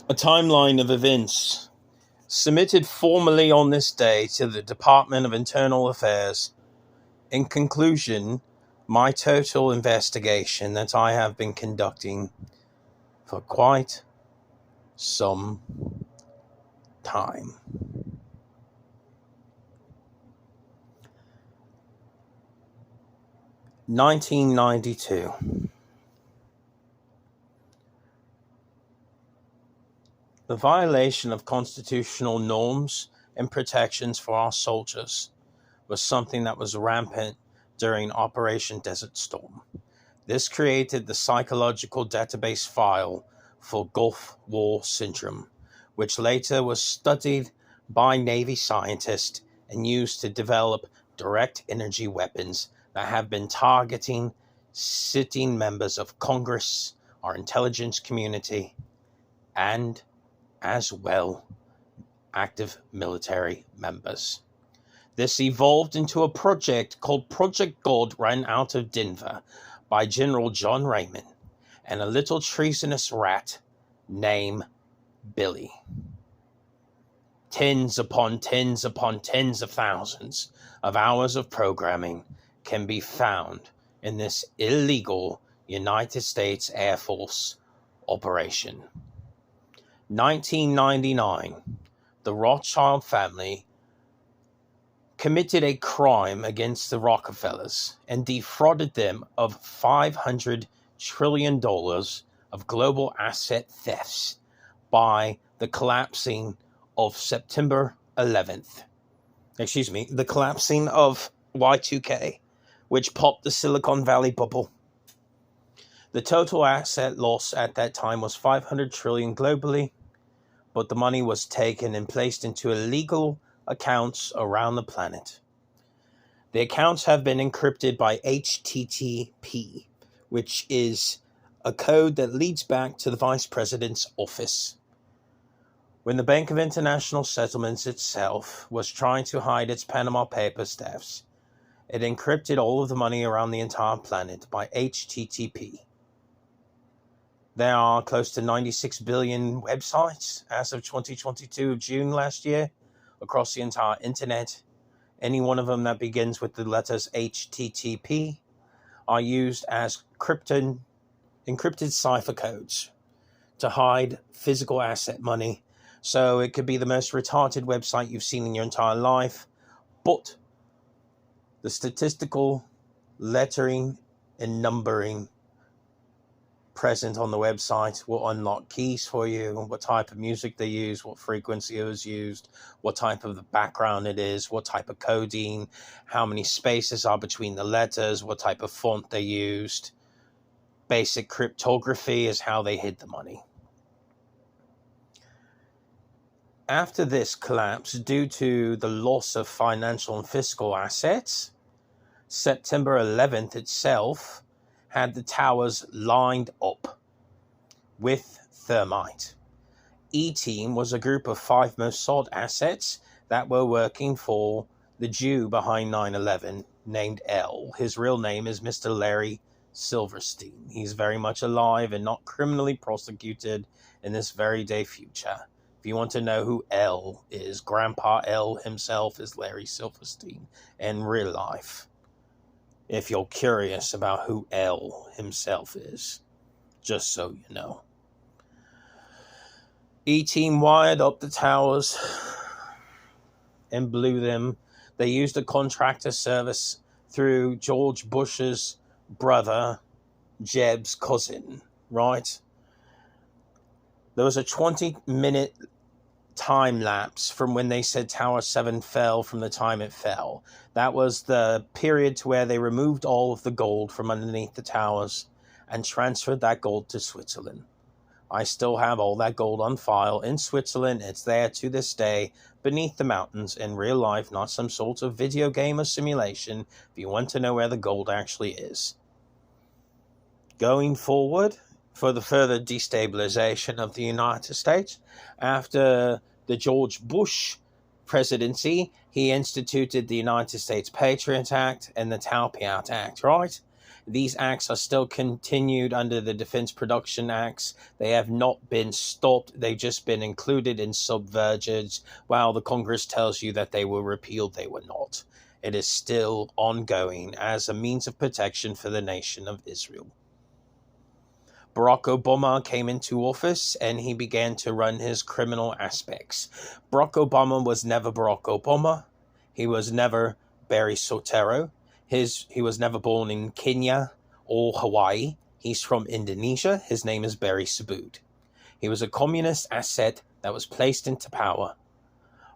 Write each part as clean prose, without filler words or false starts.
A timeline of events submitted formally on this day to the Department of Internal Affairs. In conclusion, my total investigation that I have been conducting for quite some time. (1992). The violation of constitutional norms and protections for our soldiers was something that was rampant during Operation Desert Storm. This created the psychological database file for Gulf War Syndrome, which later was studied by Navy scientists and used to develop direct energy weapons that have been targeting sitting members of Congress, our intelligence community, and as well active military members. This evolved into a project called Project God, ran out of Denver by General John Raymond and a little treasonous rat named Billy. Tens upon tens upon tens of thousands of hours of programming can be found in this illegal United States Air Force operation. 1999, the Rothschild family committed a crime against the Rockefellers and defrauded them of $500 trillion of global asset thefts by the collapsing of September 11th. The collapsing of Y2K, which popped the Silicon Valley bubble. The total asset loss at that time was $500 trillion globally, but the money was taken and placed into illegal accounts around the planet. The accounts have been encrypted by HTTP, which is a code that leads back to the Vice President's office. When the Bank of International Settlements itself was trying to hide its Panama Papers thefts, it encrypted all of the money around the entire planet by HTTP. There are close to 96 billion websites as of 2022 June last year across the entire internet. Any one of them that begins with the letters HTTP are used as encrypted cipher codes to hide physical asset money. So it could be the most retarded website you've seen in your entire life, but the statistical lettering and numbering present on the website will unlock keys for you, what type of music they use, what frequency it was used, what type of the background it is, what type of coding, how many spaces are between the letters, what type of font they used. Basic cryptography is how they hid the money. After this collapse, due to the loss of financial and fiscal assets, September 11th itself had the towers lined up with thermite. E-Team was a group of 5 Mossad assets that were working for the Jew behind 9/11 named L. His real name is Mr. Larry Silverstein. He's very much alive and not criminally prosecuted in this very day future. If you want to know who L is, Grandpa L himself is Larry Silverstein in real life. If you're curious about who L himself is, just so you know. E-Team wired up the towers and blew them. They used a contractor service through George Bush's brother, Jeb's cousin, right? There was a 20-minute time lapse from when they said Tower 7 fell from the time it fell. That was the period to where they removed all of the gold from underneath the towers and transferred that gold to Switzerland. I still have all that gold on file in Switzerland. It's there to this day beneath the mountains in real life, not some sort of video game or simulation, if you want to know where the gold actually is. Going forward, for the further destabilization of the United States, after the George Bush presidency, he instituted the United States Patriot Act and the Talpiot Act, right? These acts are still continued under the Defense Production Acts. They have not been stopped. They've just been included in subversions. While the Congress tells you that they were repealed, they were not. It is still ongoing as a means of protection for the nation of Israel. Barack Obama came into office and he began to run his criminal aspects. Barack Obama was never Barack Obama. He was never Barry Soetoro. He was never born in Kenya or Hawaii. He's from Indonesia. His name is Barry Subud. He was a communist asset that was placed into power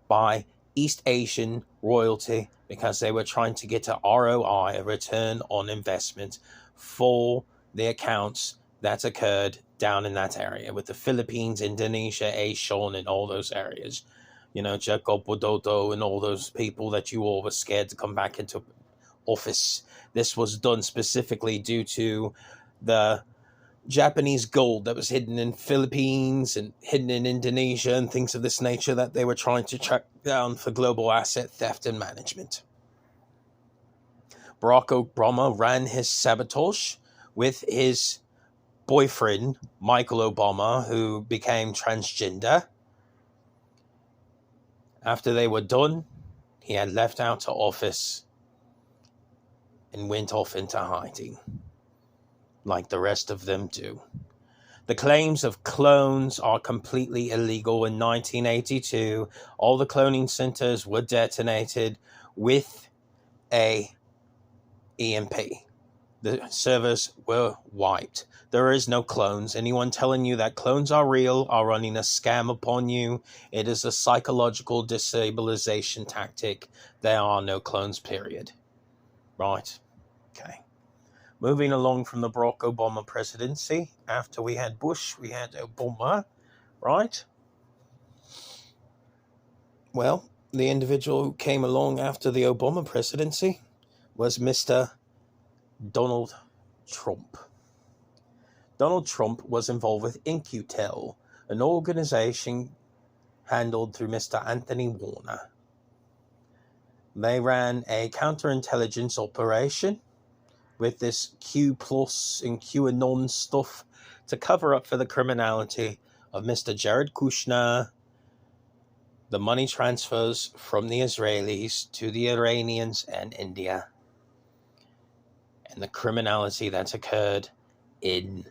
by East Asian royalty because they were trying to get a ROI, a return on investment, for the accounts that occurred down in that area with the Philippines, Indonesia, Asian, and all those areas. You know, Jacob Widodo and all those people that you all were scared to come back into office. This was done specifically due to the Japanese gold that was hidden in Philippines and hidden in Indonesia and things of this nature that they were trying to track down for global asset theft and management. Barack Obama ran his sabotage with his boyfriend, Michael Obama, who became transgender. After they were done, he had left out of office and went off into hiding, like the rest of them do. The claims of clones are completely illegal. In 1982, all the cloning centers were detonated with a EMP. The servers were wiped. There is no clones. Anyone telling you that clones are real are running a scam upon you. It is a psychological destabilization tactic. There are no clones, period. Right. Okay. Moving along from the Barack Obama presidency, after we had Bush, we had Obama, right? Well, the individual who came along after the Obama presidency was Mr. Donald Trump. Donald Trump was involved with In-Q-Tel, an organization handled through Mr. Anthony Warner. They ran a counterintelligence operation with this Q Plus and QAnon stuff to cover up for the criminality of Mr. Jared Kushner, the money transfers from the Israelis to the Iranians and India, and the criminality that's occurred in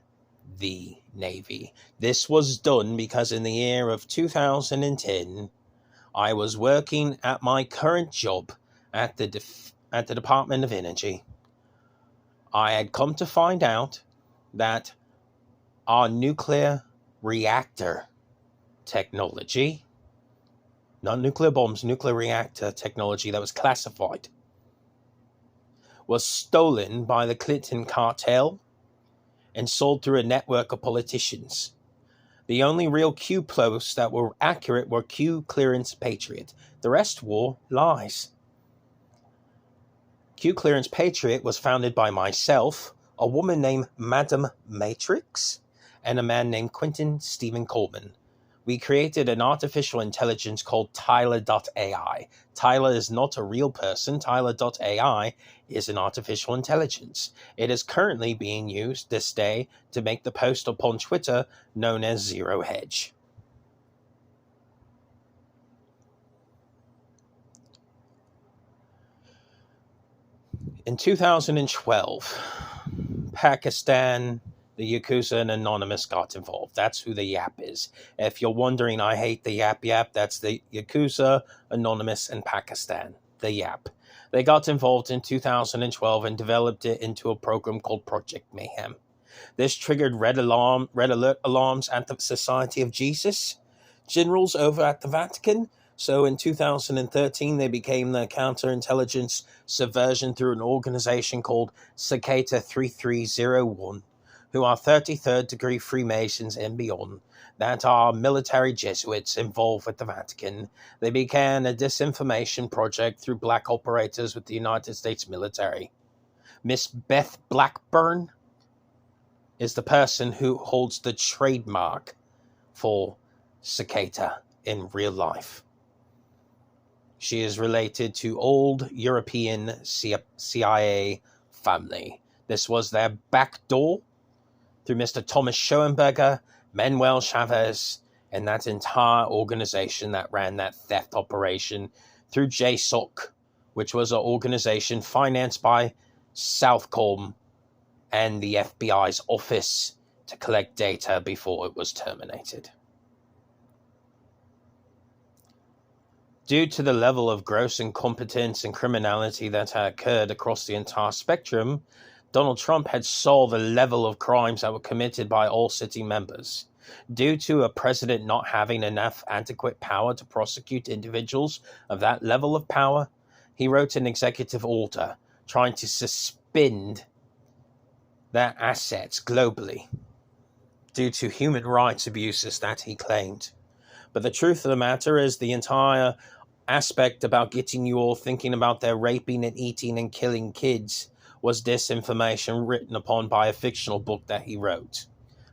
the Navy. This was done because in the year of 2010, I was working at my current job at the Department of Energy. I had come to find out that our nuclear reactor technology, not nuclear bombs, nuclear reactor technology that was classified, was stolen by the Clinton cartel and sold through a network of politicians. The only real Q posts that were accurate were Q Clearance Patriot. The rest were lies. Q Clearance Patriot was founded by myself, a woman named Madam Matrix, and a man named Quentin Stephen Coleman. We created an artificial intelligence called Tyler.ai. Tyler is not a real person. Tyler.ai is an artificial intelligence. It is currently being used this day to make the post upon Twitter known as Zero Hedge. In 2012, Pakistan, the Yakuza, and Anonymous got involved. That's who the YAP is. If you're wondering, I hate the YAP. That's the Yakuza, Anonymous, and Pakistan. The YAP. They got involved in 2012 and developed it into a program called Project Mayhem. This triggered red alert alarms at the Society of Jesus generals over at the Vatican. So in 2013, they became the counterintelligence subversion through an organization called Cicada 3301, who are 33rd degree Freemasons and beyond, that are military Jesuits involved with the Vatican. They began a disinformation project through black operators with the United States military. Miss Beth Blackburn is the person who holds the trademark for Cicada in real life. She is related to old European CIA family. This was their back door through Mr. Thomas Schoenberger, Manuel Chavez, and that entire organization that ran that theft operation through JSOC, which was an organization financed by Southcom and the FBI's office to collect data before it was terminated. Due to the level of gross incompetence and criminality that had occurred across the entire spectrum, Donald Trump had saw the level of crimes that were committed by all sitting members. Due to a president not having enough adequate power to prosecute individuals of that level of power, he wrote an executive order trying to suspend their assets globally due to human rights abuses that he claimed. But the truth of the matter is the entire aspect about getting you all thinking about their raping and eating and killing kids was disinformation written upon by a fictional book that he read.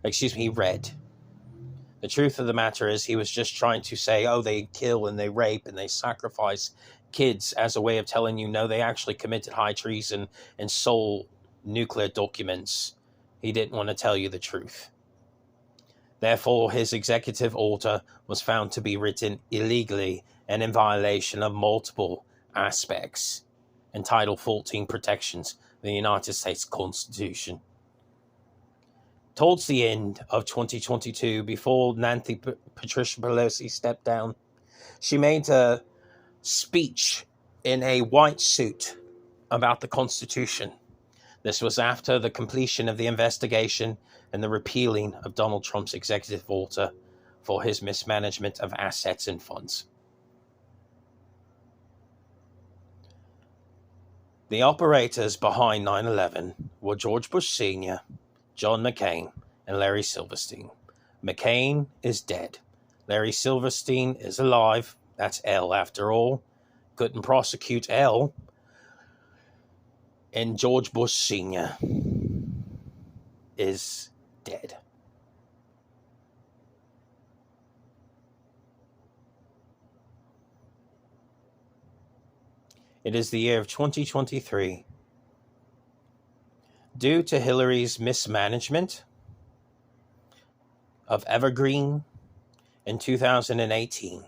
The truth of the matter is he was just trying to say, oh, they kill and they rape and they sacrifice kids as a way of telling you, no, they actually committed high treason and stole nuclear documents. He didn't want to tell you the truth. Therefore, his executive order was found to be written illegally and in violation of multiple aspects and Title 14 protections of the United States Constitution. Towards the end of 2022, before Nancy Patricia Pelosi stepped down, she made a speech in a white suit about the Constitution. This was after the completion of the investigation and the repealing of Donald Trump's executive order for his mismanagement of assets and funds. The operators behind 9/11 were George Bush Sr., John McCain, and Larry Silverstein. McCain is dead. Larry Silverstein is alive. That's L after all. Couldn't prosecute L. And George Bush Sr. is dead. It is the year of 2023. Due to Hillary's mismanagement of Evergreen in 2018,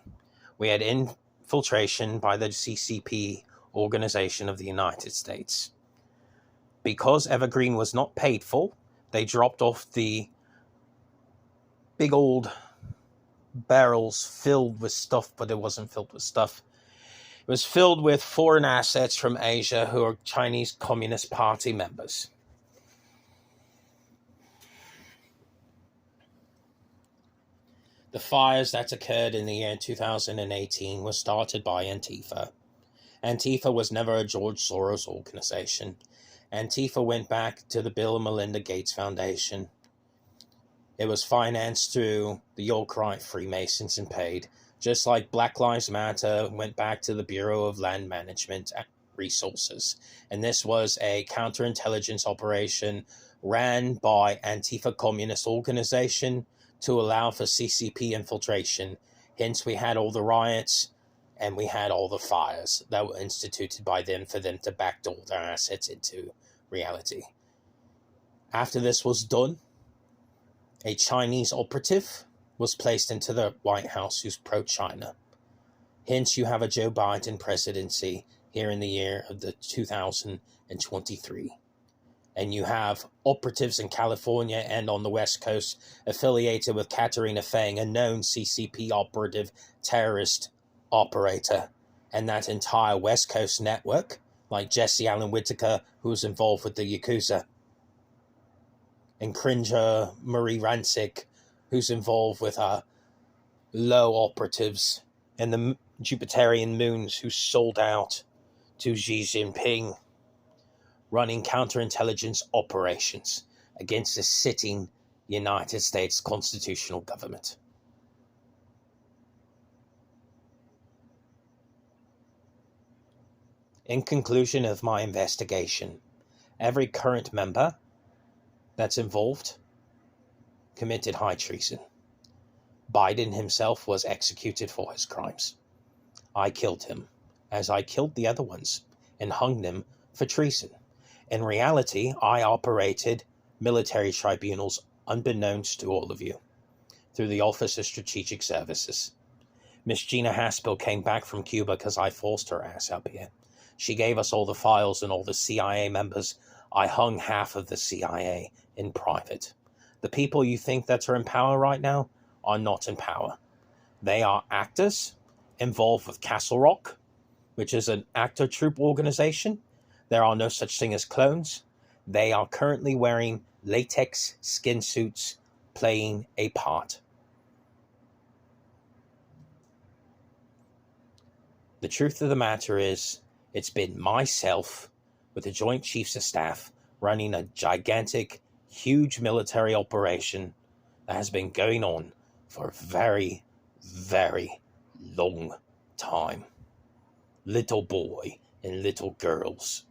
we had infiltration by the CCP organization of the United States. Because Evergreen was not paid for, they dropped off the big old barrels filled with stuff, but it wasn't filled with stuff. It was filled with foreign assets from Asia who are Chinese Communist Party members. The fires that occurred in the year 2018 were started by Antifa. Antifa was never a George Soros organization. Antifa went back to the Bill and Melinda Gates Foundation. It was financed through the Yorkite Freemasons and paid, just like Black Lives Matter went back to the Bureau of Land Management Resources. And this was a counterintelligence operation ran by Antifa Communist Organization to allow for CCP infiltration. Hence, we had all the riots and we had all the fires that were instituted by them for them to backdoor their assets into reality. After this was done, a Chinese operative was placed into the White House who's pro-China. Hence, you have a Joe Biden presidency here in the year of the 2023. And you have operatives in California and on the West Coast affiliated with Katarina Fang, a known CCP operative terrorist operator. And that entire West Coast network, like Jesse Allen Whitaker, who was involved with the Yakuza. And Cringer Marie Rancic, who's involved with low operatives. And the Jupiterian Moons, who sold out to Xi Jinping, running counterintelligence operations against the sitting United States constitutional government. In conclusion of my investigation, every current member that's involved committed high treason. Biden himself was executed for his crimes. I killed him, as I killed the other ones, and hung them for treason. In reality, I operated military tribunals unbeknownst to all of you through the Office of Strategic Services. Miss Gina Haspel came back from Cuba because I forced her ass up here. She gave us all the files and all the CIA members. I hung half of the CIA in private. The people you think that are in power right now are not in power. They are actors involved with Castle Rock, which is an actor troupe organization. There are no such thing as clones. They are currently wearing latex skin suits, playing a part. The truth of the matter is, it's been myself with the Joint Chiefs of Staff running a gigantic, huge military operation that has been going on for a very, very long time. Little boy and little girls.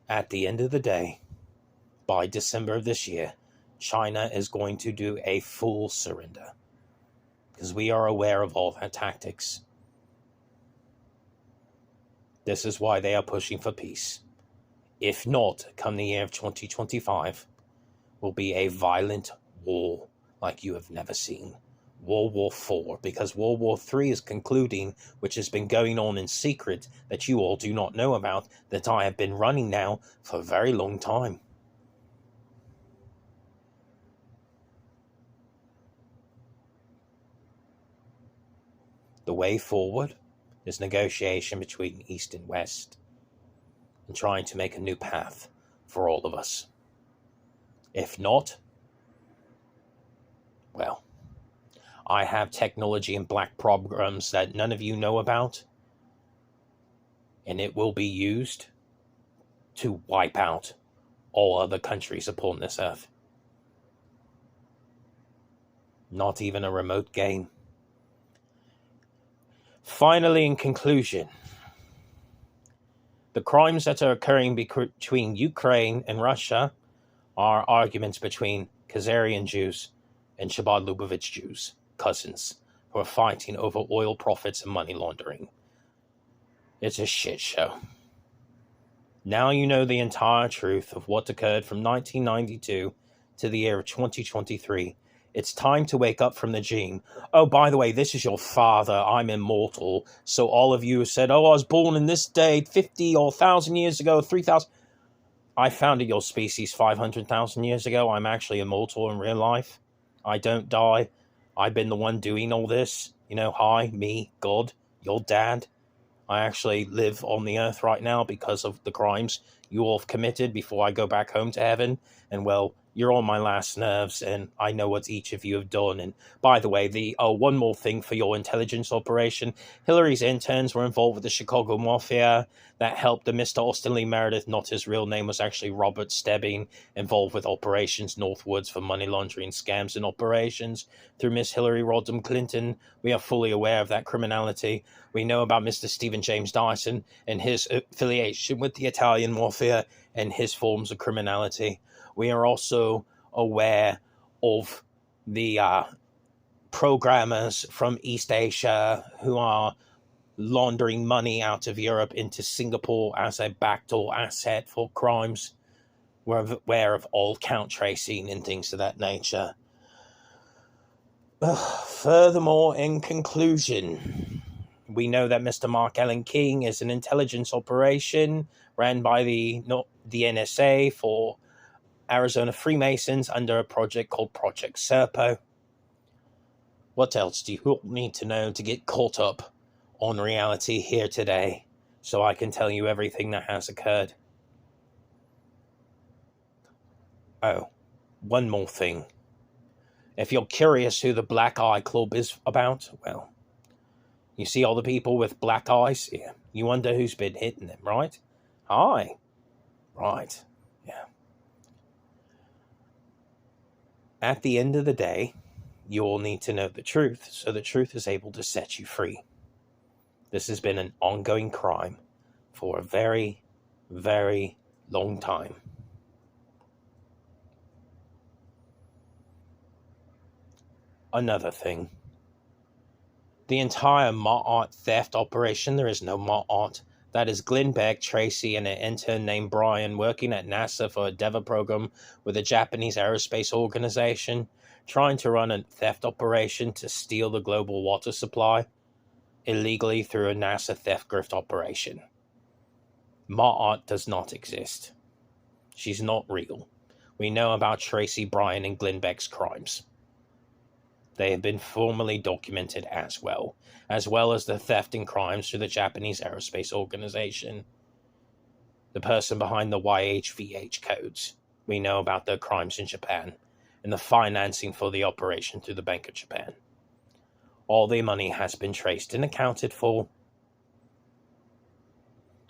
At the end of the day, by December of this year, China is going to do a full surrender, because we are aware of all their tactics. This is why they are pushing for peace. If not, come the year of 2025, will be a violent war like you have never seen. World War IV, because World War III is concluding, which has been going on in secret that you all do not know about, that I have been running now for a very long time. The way forward is negotiation between East and West and trying to make a new path for all of us. If not, well, I have technology and black programs that none of you know about, and it will be used to wipe out all other countries upon this earth. Not even a remote game. Finally, in conclusion, the crimes that are occurring between Ukraine and Russia are arguments between Khazarian Jews and Chabad Lubavitch Jews, cousins, who are fighting over oil profits and money laundering. It's a shit show. Now you know the entire truth of what occurred from 1992 to the year of 2023. It's time to wake up from the dream. Oh, by the way, this is your father. I'm immortal. So all of you who said, oh, I was born in this day 50 or 1,000 years ago, 3,000. I founded your species 500,000 years ago. I'm actually immortal in real life. I don't die. I've been the one doing all this. You know, hi, me, God, your dad. I actually live on the earth right now because of the crimes you all have committed before I go back home to heaven. And well, you're on my last nerves, and I know what each of you have done. And by the way, one more thing for your intelligence operation. Hillary's interns were involved with the Chicago Mafia. That helped the Mr. Austin Lee Meredith, not his real name, was actually Robert Stebbing, involved with Operations Northwoods for money laundering scams and operations. Through Miss Hillary Rodham Clinton, we are fully aware of that criminality. We know about Mr. Stephen James Dyson and his affiliation with the Italian Mafia and his forms of criminality. We are also aware of the programmers from East Asia who are laundering money out of Europe into Singapore as a backdoor asset for crimes. We're aware of all count tracing and things of that nature. Furthermore, in conclusion, we know that Mr. Mark Allen King is an intelligence operation ran by the NSA for Arizona Freemasons under a project called Project Serpo. What else do you need to know to get caught up on reality here today so I can tell you everything that has occurred? Oh, one more thing. If you're curious who the Black Eye Club is about, well, you see all the people with black eyes? Yeah. You wonder who's been hitting them, right? Hi. Right. Yeah. At the end of the day, you all need to know the truth, so the truth is able to set you free. This has been an ongoing crime for a very, very long time. Another thing, The entire Mott theft operation, there is no Mott. That is Glenn Beck, Tracy, and an intern named Brian working at NASA for a DEVA program with a Japanese aerospace organization, trying to run a theft operation to steal the global water supply illegally through a NASA theft grift operation. Mott does not exist. She's not real. We know about Tracy, Brian, and Glenn Beck's crimes. They have been formally documented as well as the theft and crimes through the Japanese Aerospace Organization. The person behind the YHVH codes. We know about their crimes in Japan and the financing for the operation through the Bank of Japan. All the money has been traced and accounted for.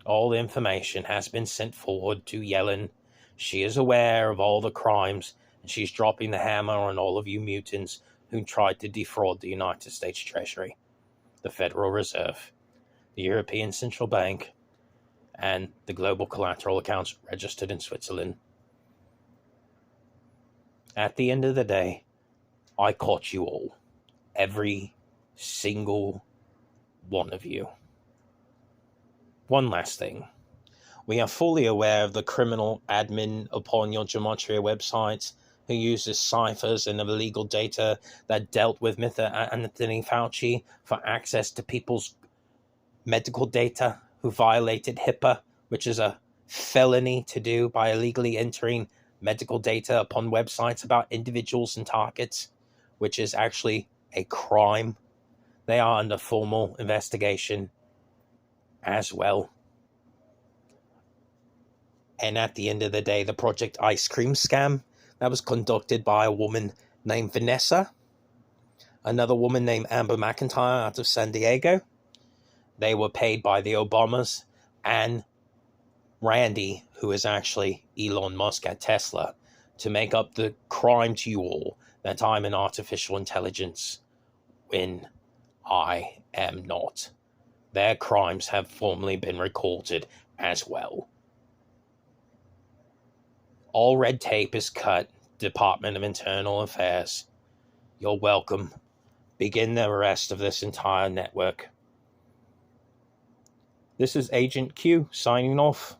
All the information has been sent forward to Yellen. She is aware of all the crimes, and she's dropping the hammer on all of you mutants who tried to defraud the United States Treasury, the Federal Reserve, the European Central Bank, and the global collateral accounts registered in Switzerland. At the end of the day, I caught you all. Every single one of you. One last thing. We are fully aware of the criminal admin upon your Gematria websites who uses ciphers and illegal data that dealt with Mr. Anthony Fauci for access to people's medical data, who violated HIPAA, which is a felony to do by illegally entering medical data upon websites about individuals and targets, which is actually a crime. They are under formal investigation as well. And at the end of the day, the Project Ice Cream scam that was conducted by a woman named Vanessa, another woman named Amber McIntyre out of San Diego. They were paid by the Obamas and Randy, who is actually Elon Musk at Tesla, to make up the crime to you all that I'm an artificial intelligence when I am not. Their crimes have formally been recorded as well. All red tape is cut. Department of Internal Affairs. You're welcome. Begin the arrest of this entire network. This is Agent Q signing off.